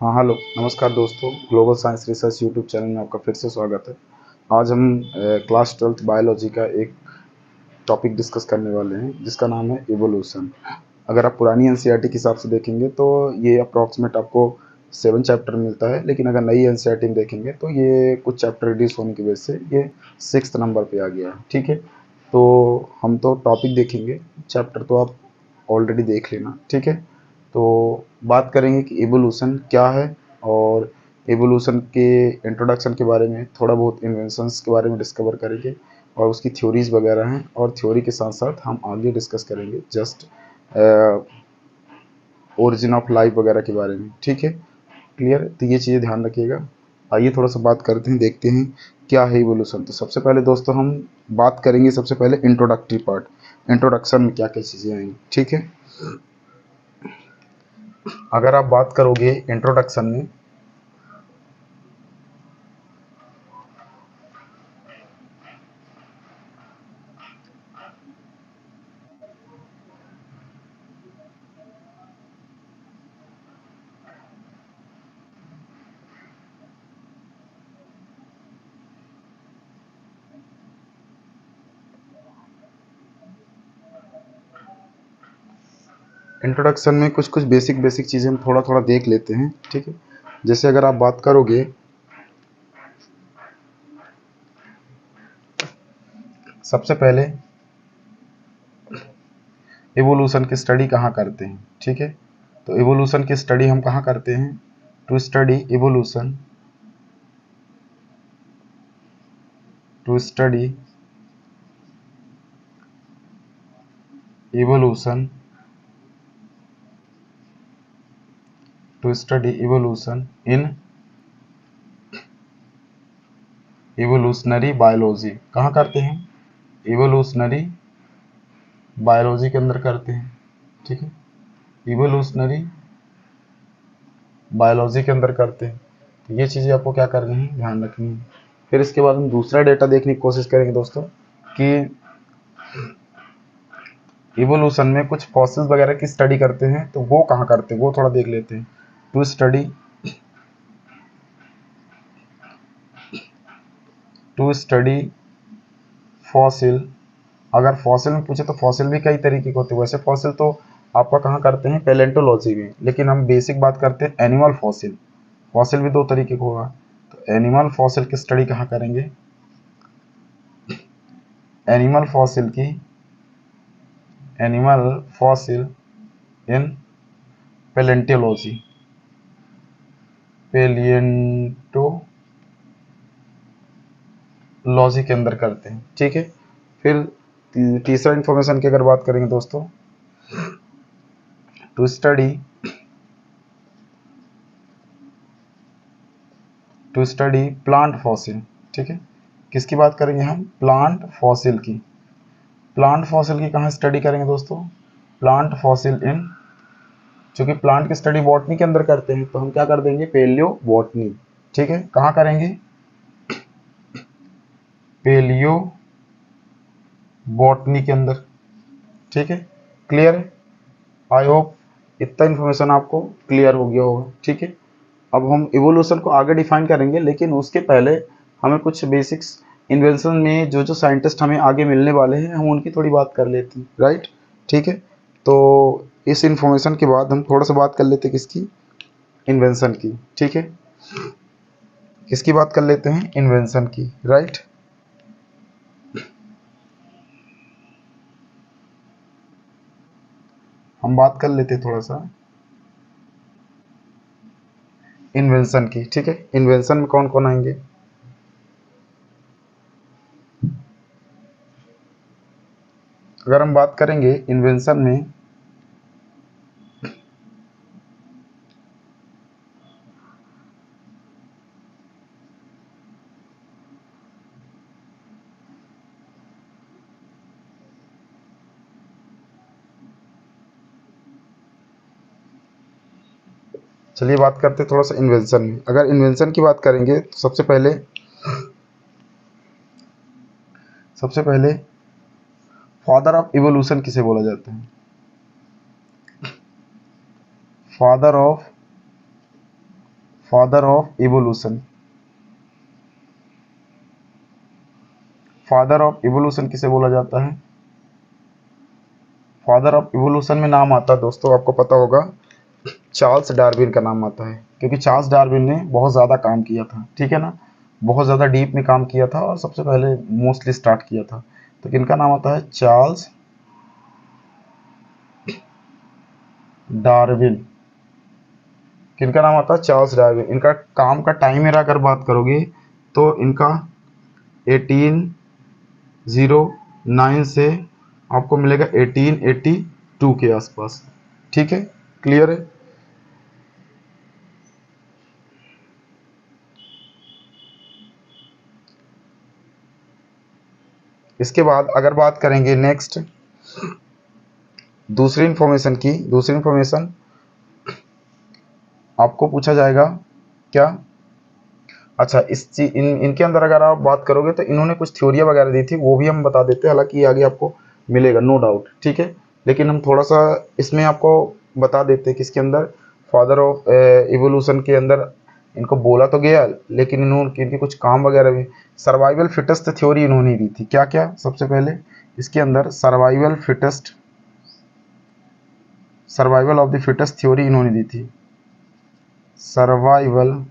हाँ हेलो नमस्कार दोस्तों, global science research YouTube channel में आपका फिर से स्वागत है। आज हम क्लास 12th बायोलॉजी का एक टॉपिक डिस्कस करने वाले हैं जिसका नाम है इवोल्यूशन। अगर आप पुरानी एनसीईआरटी के हिसाब से देखेंगे तो ये अप्रॉक्सीमेट आपको 7 चैप्टर मिलता है, लेकिन अगर नई एनसीईआरटी में देखेंगे तो ये कुछ चैप्टर रिड्यूस होने की वजह से ये 6th नंबर पे आ गया है। ठीक है, तो हम तो टॉपिक देखेंगे, चैप्टर तो आप ऑलरेडी देख लेना। ठीक है, तो बात करेंगे कि इवोल्यूशन क्या है, और इवोल्यूशन के इंट्रोडक्शन के बारे में, थोड़ा बहुत इन्वेंशंस के बारे में डिस्कवर करेंगे, और उसकी थ्योरीज वगैरह हैं, और थ्योरी के साथ साथ हम आगे डिस्कस करेंगे जस्ट ओरिजिन ऑफ लाइफ वगैरह के बारे में। ठीक है, क्लियर? तो ये चीज़ें ध्यान रखिएगा। आइए थोड़ा सा बात करते हैं, देखते हैं क्या है इवोल्यूशन। तो सबसे पहले दोस्तों हम बात करेंगे सबसे पहले इंट्रोडक्टरी पार्ट। इंट्रोडक्शन में क्या क्या चीज़ें आएंगी। ठीक है, अगर आप बात करोगे इंट्रोडक्शन में, इंट्रोडक्शन में कुछ कुछ बेसिक बेसिक चीज़ें हम थोड़ा थोड़ा देख लेते हैं। ठीक है, जैसे अगर आप बात करोगे, सबसे पहले इवोल्यूशन की स्टडी कहाँ करते हैं। ठीक है, तो इवोल्यूशन की स्टडी हम कहाँ करते हैं? To study evolution, to study evolution, to study evolution in evolutionary biology. कहाँ करते हैं? इवोल्यूशनरी बायोलॉजी के अंदर करते हैं। ठीक है, इवोल्यूशनरी बायोलॉजी के अंदर करते हैं। तो ये चीज़ें आपको क्या करनी है, ध्यान रखनी है। फिर इसके बाद हम दूसरा डेटा देखने की कोशिश करेंगे दोस्तों कि इवोल्यूशन में कुछ फॉसिल्स वगैरह की स्टडी करते हैं, तो वो कहाँ करते हैं वो थोड़ा देख लेते हैं। To study fossil. अगर फॉसिल में पूछे तो फॉसिल भी कई तरीके के होते हैं। वैसे फॉसिल तो आपका कहाँ करते हैं, पैलेंटोलॉजी में, लेकिन हम बेसिक बात करते हैं एनिमल फॉसिल। फॉसिल भी दो तरीके का होगा, तो एनिमल फॉसिल की स्टडी कहाँ करेंगे? एनिमल फॉसिल की, एनिमल फॉसिल इन पैलेंटोलॉजी, पैलिएंटोलॉजी के अंदर करते हैं। ठीक है, फिर तीसरा इंफॉर्मेशन की अगर बात करेंगे दोस्तों, टू स्टडी प्लांट फॉसिल। ठीक है, किसकी बात करेंगे हम? प्लांट फॉसिल की। प्लांट फॉसिल की कहाँ स्टडी करेंगे दोस्तों? प्लांट फॉसिल इन, चूंकि प्लांट की स्टडी बॉटनी के अंदर करते हैं तो हम क्या कर देंगे, पेलियो बॉटनी। ठीक है, कहाँ करेंगे? पेलियो बॉटनी के अंदर। ठीक है, क्लियर है? आई होप इतना इन्फॉर्मेशन आपको क्लियर हो गया होगा। ठीक है, अब हम इवोल्यूशन को आगे डिफाइन करेंगे, लेकिन उसके पहले हमें कुछ बेसिक्स, इन्वेंशन में जो जो साइंटिस्ट हमें आगे मिलने वाले हैं हम उनकी थोड़ी बात कर लेते हैं, राइट? ठीक है, तो इस इन्फॉर्मेशन के बाद हम थोड़ा सा बात कर लेते हैं किसकी, इन्वेंशन की। ठीक है, किसकी बात कर लेते हैं, इन्वेंशन की, राइट? हम बात कर लेते हैं थोड़ा सा इन्वेंशन की। ठीक है, इन्वेंशन में कौन कौन आएंगे? अगर हम बात करेंगे इन्वेंशन में, चलिए बात करते हैं थोड़ा सा इन्वेंशन में। अगर इन्वेंशन की बात करेंगे तो सबसे पहले फादर ऑफ इवोल्यूशन किसे बोला जाता है? Father of father of evolution. Father of evolution किसे बोला जाता है? फादर ऑफ इवोल्यूशन में नाम आता है दोस्तों, आपको पता होगा, चार्ल्स डार्विन का नाम आता है, क्योंकि चार्ल्स डार्विन ने बहुत ज़्यादा काम किया था, ठीक है ना, बहुत ज़्यादा डीप में काम किया था और सबसे पहले मोस्टली स्टार्ट किया था। तो किनका नाम आता है? Charles Darwin. किनका नाम आता है? Charles Darwin. इनका काम का टाइम मेरा अगर बात करोगे तो इनका 1809 से आपको मिलेगा 1882 के आसपास, ठीक है, क्लियर है। इसके बाद अगर बात करेंगे नेक्स्ट दूसरी इंफॉर्मेशन आपको पूछा जाएगा क्या? अच्छा, इनके अंदर अगर आप बात करोगे तो इन्होंने कुछ थ्योरियाँ वगैरह दी थी, वो भी हम बता देते हैं, हालांकि आगे आपको मिलेगा नो डाउट, ठीक है, लेकिन हम थोड़ा सा इसमें आपको बता देते हैं कि इसके अंदर फादर ऑफ इवोल्यूशन के अंदर इनको बोला तो गया, लेकिन इनके कुछ काम वगैरह भी। सर्वाइवल फिटेस्ट थ्योरी इन्होंने दी थी। क्या क्या? सबसे पहले इसके अंदर survival of the fittest theory इन्होंने दी थी। Survival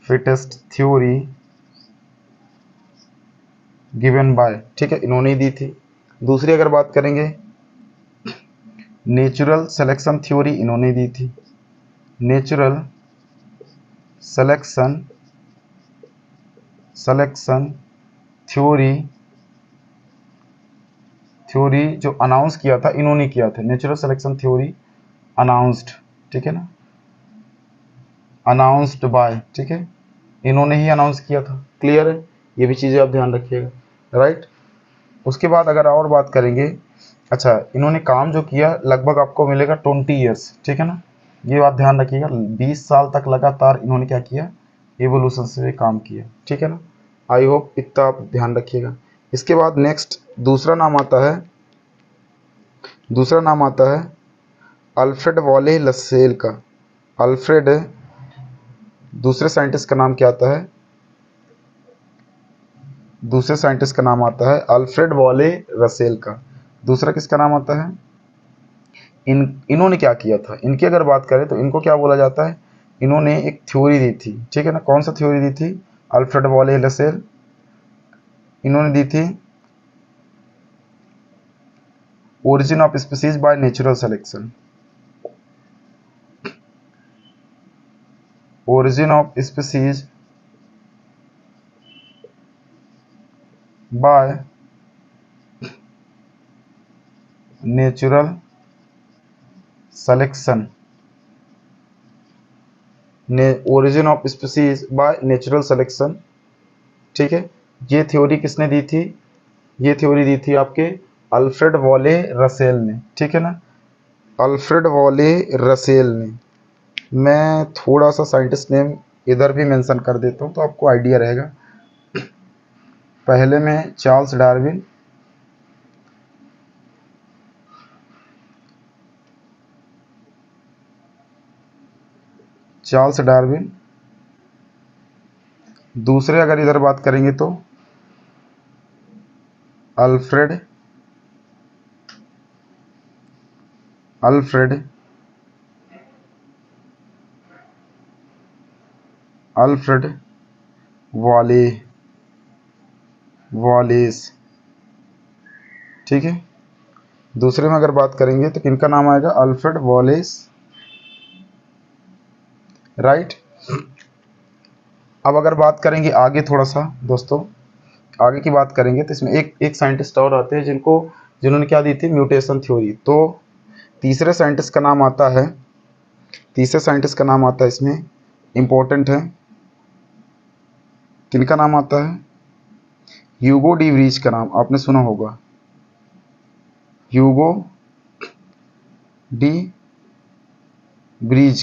fittest theory given by, ठीक है, इन्होंने ही दी थी। दूसरी अगर बात करेंगे नेचुरल सिलेक्शन थ्योरी इन्होंने दी थी। नेचुरल सिलेक्शन थ्योरी जो अनाउंस किया था इन्होंने किया था। नेचुरल सिलेक्शन थ्योरी अनाउंस्ड, ठीक है ना, अनाउंस्ड बाय, ठीक है, इन्होंने ही अनाउंस किया था, क्लियर है, ये भी चीज़ें आप ध्यान रखिएगा, राइट। उसके बाद अगर और बात करेंगे, अच्छा, इन्होंने काम जो किया लगभग आपको मिलेगा 20 ईयर्स, ठीक है ना, ये बात ध्यान रखिएगा, 20 साल तक लगातार इन्होंने क्या किया? एवोल्यूशन से काम किया, ठीक है ना। आई होप इतना आप ध्यान रखिएगा। इसके बाद नेक्स्ट दूसरा नाम आता है अल्फ्रेड वॉले लसेल का। अल्फ्रेड, दूसरे साइंटिस्ट का नाम क्या आता है? दूसरे साइंटिस्ट का नाम आता है अल्फ्रेड वॉले रसेल का। दूसरा किसका नाम आता है? इन्होंने क्या किया था? इनकी अगर बात करें तो इनको क्या बोला जाता है? इन्होंने एक थ्योरी दी थी, ठीक है ना, कौन सा थ्योरी दी थी? अल्फ्रेड वॉले लसेल, इन्होंने दी थी origin of species by natural selection. Origin of species by natural selection. Origin of species by natural selection, ठीक है, ये थ्योरी किसने दी थी? ये थ्योरी दी थी आपके अल्फ्रेड वॉले रसेल ने, ठीक है ना, अल्फ्रेड वॉले रसेल ने। मैं थोड़ा सा साइंटिस्ट नेम इधर भी मेंशन कर देता हूँ तो आपको आइडिया रहेगा। पहले में चार्ल्स डार्विन, दूसरे अगर इधर बात करेंगे तो अल्फ्रेड वॉलेस, ठीक है। दूसरे में अगर बात करेंगे तो किनका नाम आएगा? Alfred Wallace, right. अब अगर बात करेंगे आगे थोड़ा सा दोस्तों, आगे की बात करेंगे तो इसमें एक साइंटिस्ट और आते हैं जिन्होंने क्या दी थी? Mutation theory. तो तीसरे साइंटिस्ट का नाम आता है इसमें, इंपॉर्टेंट है, किनका नाम आता है? ह्यूगो डी व्रीज का नाम आपने सुना होगा, ह्यूगो डी व्रीज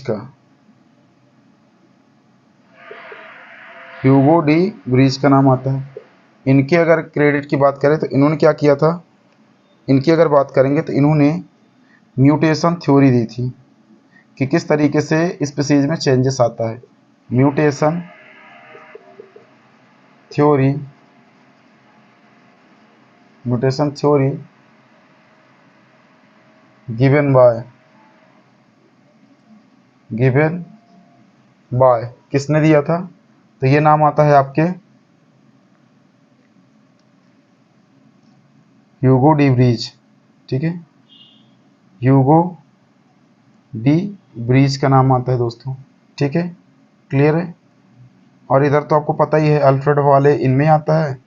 का नाम आता है। इनके अगर क्रेडिट की बात करें तो इन्होंने क्या किया था? इनकी अगर बात करेंगे तो इन्होंने म्यूटेशन थ्योरी दी थी। कि किस तरीके से स्पीसीज में चेंजेस आता है। Mutation theory, mutation theory given by किसने दिया था? तो ये नाम आता है आपके ह्यूगो डी ब्रीज। ठीक है, ह्यूगो डी ब्रीज का नाम आता है दोस्तों। ठीक है, क्लियर है। और इधर तो आपको पता ही है अल्फ्रेड वाले इनमें आता है,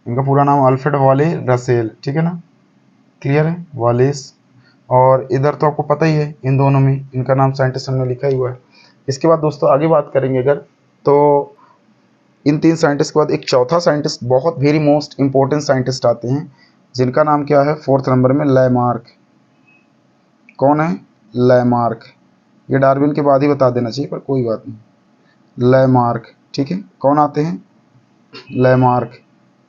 इनका पूरा नाम अल्फ्रेड वाले रसेल। ठीक है ना, क्लियर है, वालेस। और इधर तो आपको पता ही है इन दोनों में इनका नाम साइंटिस्ट में लिखा ही हुआ है। इसके बाद दोस्तों आगे बात करेंगे अगर, तो इन 3 साइंटिस्ट के बाद एक चौथा साइंटिस्ट, बहुत वेरी मोस्ट इंपॉर्टेंट साइंटिस्ट आते हैं, जिनका नाम क्या है 4th नंबर में? लैमार्क। कौन है? लैमार्क। ये डार्विन के बाद ही बता देना चाहिए पर कोई बात नहीं। लैमार्क। ठीक है, कौन आते हैं? लैमार्क।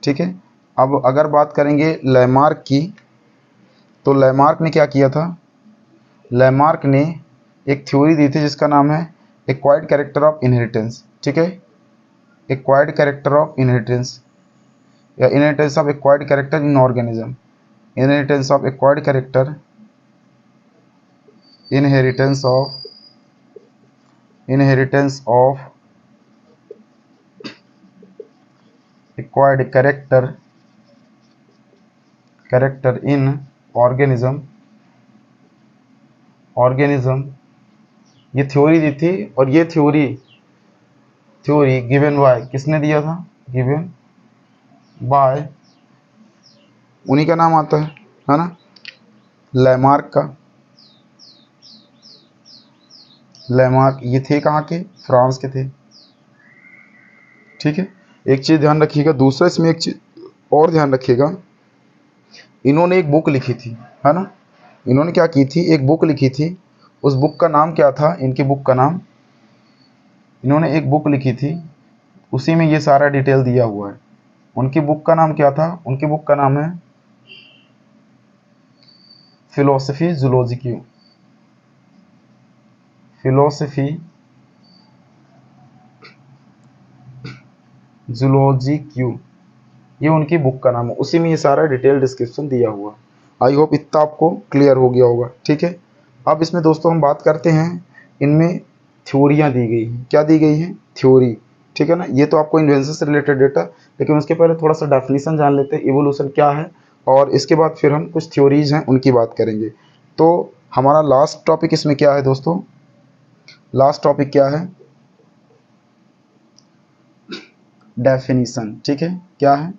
ठीक है, अब अगर बात करेंगे लैमार्क की, तो लैमार्क ने क्या किया था? लैमार्क ने एक थ्योरी दी थी जिसका नाम है एक्वायर्ड कैरेक्टर ऑफ इनहेरिटेंस। ठीक है, एक्वायर्ड कैरेक्टर ऑफ इनहेरिटेंस या inheritance of acquired character in organism. Inheritance of acquired character, inheritance of acquired character in organism, ये थ्योरी दी थी। और ये थ्योरी गिवन बाय किसने दिया था? गिवन बाय, उन्हीं का नाम आता है ना, लैमार्क का। लैमार्क ये थे कहाँ के? फ्रांस के थे। ठीक है, एक चीज़ ध्यान रखिएगा। दूसरा इसमें एक चीज़ और ध्यान रखिएगा, इन्होंने एक बुक लिखी थी, है ना। इन्होंने क्या की थी? एक बुक लिखी थी। उस बुक का नाम क्या था? इनकी बुक का नाम, इन्होंने एक बुक लिखी थी, उसी में ये सारा डिटेल दिया हुआ है। उनकी बुक का नाम क्या था? उनकी बुक का नाम है फिलोसफी जूलॉजिक्यू। फिलोसफी जूलॉजिक्यू, ये उनकी बुक का नाम है, उसी में ये सारा डिटेल डिस्क्रिप्शन दिया हुआ। आई होप इतना आपको क्लियर हो गया होगा। ठीक है, अब इसमें दोस्तों हम बात करते हैं, इनमें थ्योरियाँ दी गई हैं। क्या दी गई हैं? थ्योरी। ठीक है ना, ये तो आपको इन्वेंशन से रिलेटेड डेटा, लेकिन उसके पहले थोड़ा सा डेफिनेशन जान लेते हैं इवोल्यूशन क्या है, और इसके बाद फिर हम कुछ थ्योरीज हैं उनकी बात करेंगे। तो हमारा लास्ट टॉपिक इसमें क्या है दोस्तों? लास्ट टॉपिक क्या है? डेफिनीशन। ठीक है, क्या है?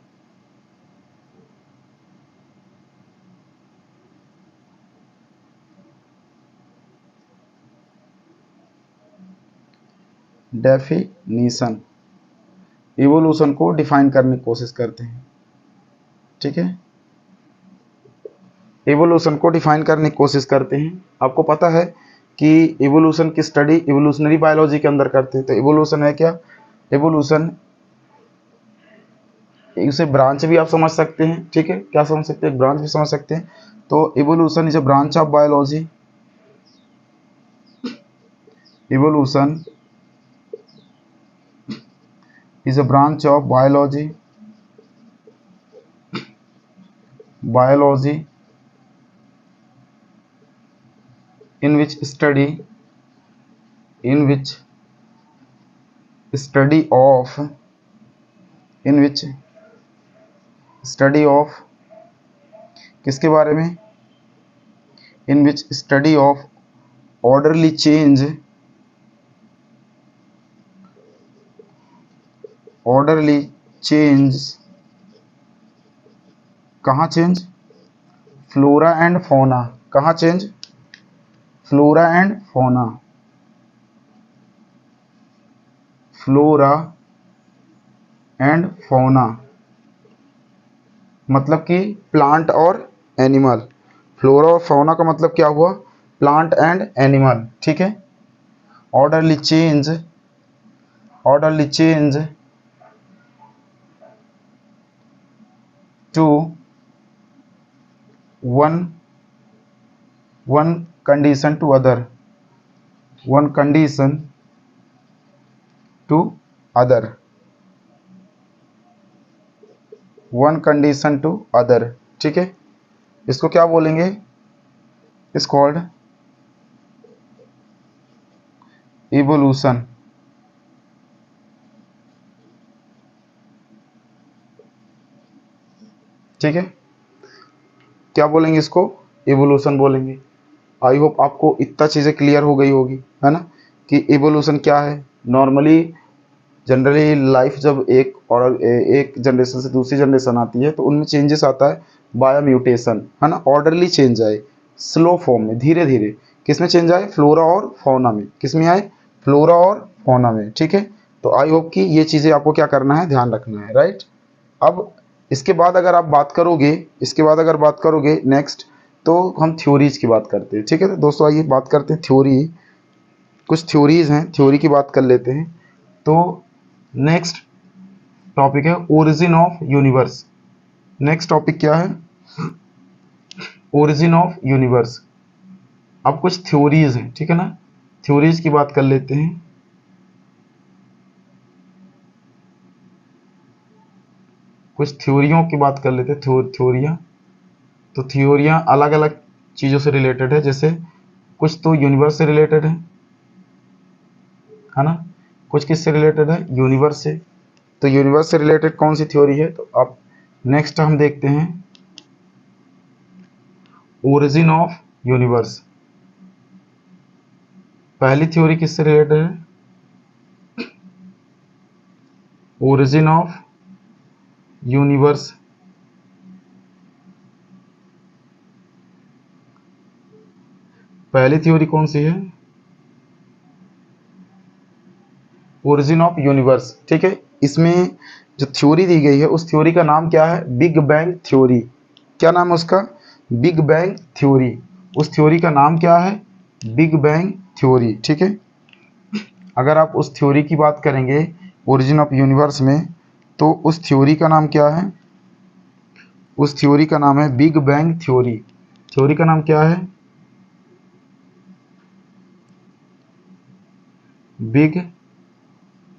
डेफिनीशन। इवोल्यूशन को डिफाइन करने की कोशिश करते हैं। ठीक है, इवोल्यूशन को डिफाइन करने की कोशिश करते हैं। आपको पता है कि इवोल्यूशन की स्टडी इवोल्यूशनरी बायोलॉजी के अंदर करते हैं। तो इवोल्यूशन है क्या? इवोल्यूशन, इसे ब्रांच भी आप समझ सकते हैं। ठीक है, क्या समझ सकते हैं? ब्रांच भी समझ सकते हैं। तो evolution is a branch of biology. Evolution is a branch of biology in which study of किसके बारे में? in which study of orderly change कहाँ चेंज? Flora and fauna. कहाँ change? Flora and fauna. Flora and fauna मतलब कि plant और animal. Flora और fauna का मतलब क्या हुआ? Plant and animal. ठीक है, orderly change to one one condition to other, one condition to other, one condition to other, ठीक है। इसको क्या बोलेंगे, इज कॉल्ड इवोल्यूशन, ठीक है। क्या बोलेंगे इसको, इवोल्यूशन बोलेंगे। आई होप आपको इतना चीज़ें क्लियर हो गई होगी, है ना, कि इवोल्यूशन क्या है। नॉर्मली जनरली लाइफ जब एक जनरेशन से दूसरी जनरेशन आती है तो उनमें चेंजेस आता है बाय म्यूटेशन, है ना, ऑर्डरली चेंज आए, स्लो फॉर्म में, धीरे धीरे। किस में चेंज आए, फ्लोरा और फौना में। किस में आए, फ्लोरा और फौना में, ठीक है। तो आई होप कि ये चीज़ें आपको क्या करना है, ध्यान रखना है, राइट। अब इसके बाद अगर आप बात करोगे, इसके बाद अगर बात करोगे नेक्स्ट, तो हम थ्योरीज की बात करते हैं, ठीक है। तो दोस्तों आइए बात करते हैं थ्योरी, कुछ थ्योरीज हैं, थ्योरी की बात कर लेते हैं। तो नेक्स्ट टॉपिक है origin of universe. Next topic क्या है, ओरिजिन ऑफ यूनिवर्स। अब कुछ थ्योरीज हैं, ठीक है ना, थ्योरीज की बात कर लेते हैं। कुछ थ्योरियों की बात कर लेते हैं, थ्योरियाँ। तो थ्योरियाँ अलग अलग चीज़ों से रिलेटेड है, जैसे कुछ तो यूनिवर्स से रिलेटेड है ना, कुछ किससे रिलेटेड है, यूनिवर्स से। तो यूनिवर्स से रिलेटेड कौन सी थ्योरी है, तो अब नेक्स्ट हम देखते हैं ओरिजिन ऑफ यूनिवर्स। पहली थ्योरी किससे रिलेटेड है, ओरिजिन ऑफ यूनिवर्स। पहली थ्योरी कौन सी है, ओरिजिन ऑफ यूनिवर्स, ठीक है। इसमें जो थ्योरी दी गई है उस थ्योरी का नाम क्या है, बिग बैंग थ्योरी। क्या नाम है उसका, बिग बैंग थ्योरी। उस थ्योरी का नाम क्या है, बिग बैंग थ्योरी, ठीक है। अगर आप उस थ्योरी की बात करेंगे ओरिजिन ऑफ यूनिवर्स में, तो उस थ्योरी का नाम क्या है, उस थ्योरी का नाम है बिग बैंग थ्योरी। थ्योरी का नाम क्या है, big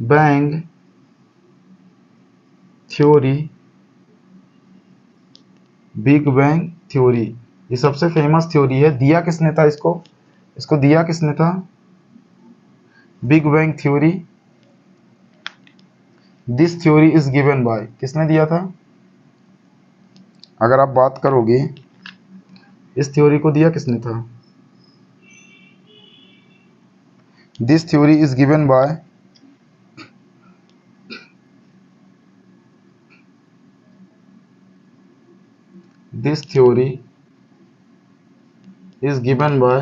bang theory, big bang theory. ये सबसे फेमस थ्योरी है। दिया किसने था इसको, इसको दिया किसने था, big bang theory. This theory is given by, किसने दिया था, अगर आप बात करोगे इस थ्योरी को दिया किसने था, this theory is given by this theory is given by,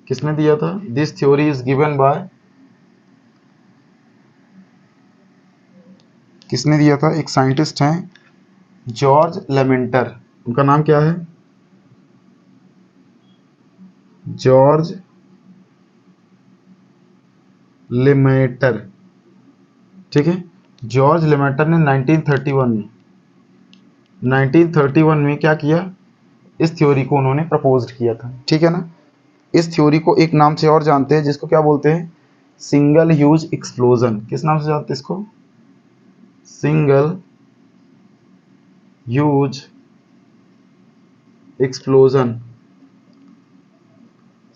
किसने दिया था, this theory is given by, किसने दिया था, एक साइंटिस्ट हैं जॉर्ज लेमेंटर। उनका नाम क्या है, जॉर्ज लेमेटर, ठीक है। जॉर्ज लेमेटर ने 1931 में क्या किया, इस थ्योरी को उन्होंने प्रपोज किया था, ठीक है ना। इस थ्योरी को एक नाम से और जानते हैं जिसको क्या बोलते हैं, सिंगल ह्यूज एक्सप्लोजन। किस नाम से जानते हैं इसको, single huge explosion,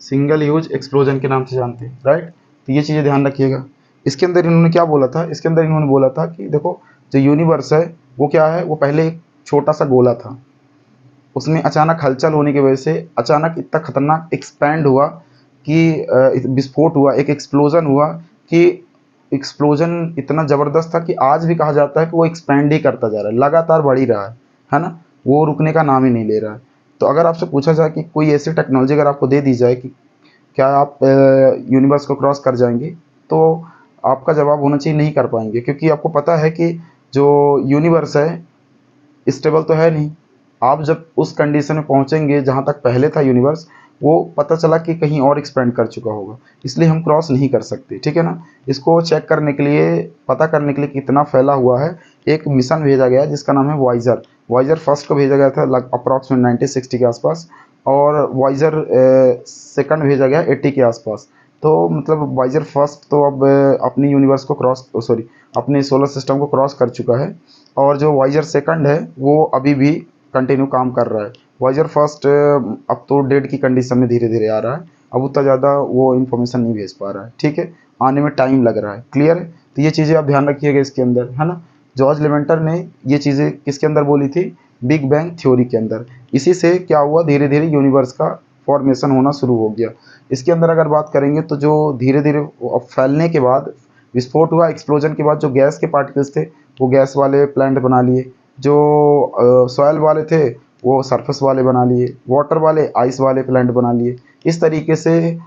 single huge explosion के नाम से जानते हैं, राइट। तो ये चीज़ें ध्यान रखिएगा। इसके अंदर इन्होंने क्या बोला था, इसके अंदर इन्होंने बोला था कि देखो जो यूनिवर्स है वो क्या है, वो पहले एक छोटा सा गोला था, उसमें अचानक हलचल होने की वजह से अचानक इतना खतरनाक एक्सपैंड हुआ कि विस्फोट हुआ, एक एक्सप्लोजन हुआ कि एक्सप्लोजन इतना ज़बरदस्त था कि आज भी कहा जाता है कि वो एक्सपैंड ही करता जा रहा है, लगातार बढ़ ही रहा है ना, वो रुकने का नाम ही नहीं ले रहा है। तो अगर आपसे पूछा जाए कि कोई ऐसी टेक्नोलॉजी अगर आपको दे दी जाए कि क्या आप यूनिवर्स को क्रॉस कर जाएंगे, तो आपका जवाब होना चाहिए नहीं कर पाएंगे, क्योंकि आपको पता है कि जो यूनिवर्स है स्टेबल तो है नहीं। आप जब उस कंडीशन में पहुंचेंगे जहां तक पहले था यूनिवर्स, वो पता चला कि कहीं और एक्सपेंड कर चुका होगा, इसलिए हम क्रॉस नहीं कर सकते, ठीक है ना। इसको चेक करने के लिए, पता करने के लिए कितना फैला हुआ है, एक मिशन भेजा गया जिसका नाम है वॉयजर। वॉयजर फर्स्ट को भेजा गया था अप्रॉक्सीमेट 1960 के आसपास, और वॉइजर सेकंड भेजा गया 80 के आसपास। तो मतलब वॉइजर फर्स्ट तो अब अपनी यूनिवर्स को अपने सोलर सिस्टम को क्रॉस कर चुका है, और जो वॉइजर सेकंड है वो अभी भी कंटिन्यू काम कर रहा है। वॉइजर फर्स्ट अब तो डेड की कंडीशन में धीरे धीरे आ रहा है, अब उतना ज़्यादा वो इन्फॉर्मेशन नहीं भेज पा रहा है, ठीक है, आने में टाइम लग रहा है। क्लियर है? तो ये चीज़ें आप ध्यान रखिएगा इसके अंदर, है ना। जॉर्ज लेवेंटर ने ये चीज़ें किसके अंदर बोली थी? बिग बैंग थ्योरी के अंदर। इसी से क्या हुआ, धीरे धीरे यूनिवर्स का फॉर्मेशन होना शुरू हो गया। इसके अंदर अगर बात करेंगे तो जो धीरे धीरे फैलने के बाद, विस्फोट हुआ, एक्सप्लोजन के बाद जो गैस के पार्टिकल्स थे वो गैस वाले प्लैनेट बना लिए, जो सॉयल वाले थे वो सरफेस वाले बना लिए, वाटर वाले आइस वाले प्लैनेट बना लिए। इस तरीके से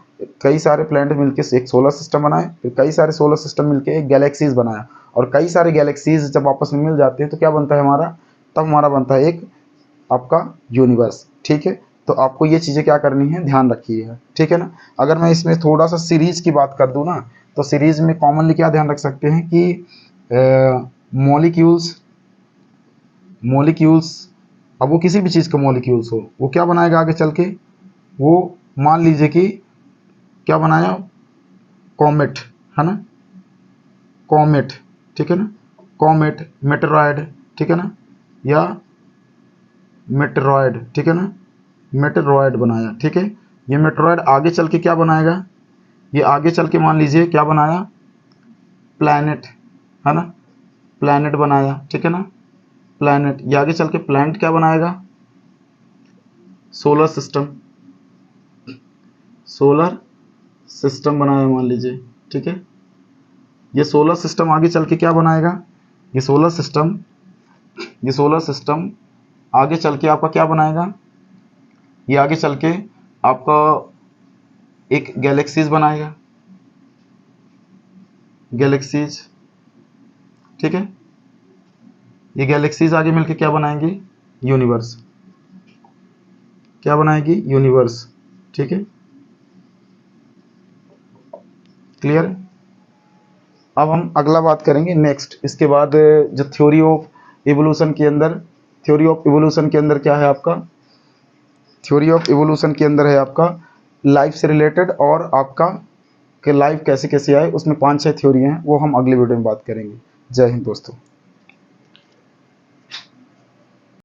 कई सारे प्लैनेट मिलकर एक सोलर सिस्टम बनाए, फिर कई सारे सोलर सिस्टम मिलकर एक गैलेक्सीज बनाया, और कई सारे गैलेक्सीज जब आपस में मिल जाते हैं तो क्या बनता है हमारा? तब हमारा बनता है एक आपका यूनिवर्स, ठीक है। तो आपको ये चीज़ें क्या करनी है, ध्यान रखिएगा, ठीक है ना। अगर मैं इसमें थोड़ा सा सीरीज की बात कर दूँ ना, तो सीरीज में कॉमनली क्या ध्यान रख सकते हैं कि मॉलिक्यूल्स अब वो किसी भी चीज़ का मॉलिक्यूल्स हो, वो क्या बनाएगा आगे चल के? वो मान लीजिए कि क्या बनाया? कॉमेट, है ना, कॉमेट, ठीक है ना, कॉमेट, मेटेरॉयड, ठीक है ना, या मेटेरॉयड, ठीक है ना, मेटेरॉयड बनाया, ठीक है। ये मेटेरॉयड आगे चल के क्या बनाएगा? ये आगे चल के मान लीजिए क्या बनाया? प्लैनेट, है ना, प्लैनेट बनाया, ठीक है ना, प्लैनेट। ये आगे चल के प्लैनेट क्या बनाएगा? सोलर सिस्टम, सोलर सिस्टम बनाया मान लीजिए, ठीक है। ये सोलर सिस्टम आगे चल के क्या बनाएगा? ये सोलर सिस्टम आगे चल के आपका क्या बनाएगा? ये आगे चल के आपका एक गैलेक्सीज बनाएगा, गैलेक्सीज, ठीक है। ये गैलेक्सीज आगे मिलके क्या बनाएंगे? यूनिवर्स, क्या बनाएगी? यूनिवर्स, ठीक है। क्लियर? अब हम अगला बात करेंगे नेक्स्ट, इसके बाद जो थ्योरी ऑफ इवोल्यूशन के अंदर, थ्योरी ऑफ इवोल्यूशन के अंदर क्या है आपका? थ्योरी ऑफ इवोल्यूशन के अंदर है आपका लाइफ से रिलेटेड, और आपका कि लाइफ कैसे कैसे आए, उसमें 5-6 थ्योरी हैं, वो हम अगले वीडियो में बात करेंगे। जय हिंद दोस्तों।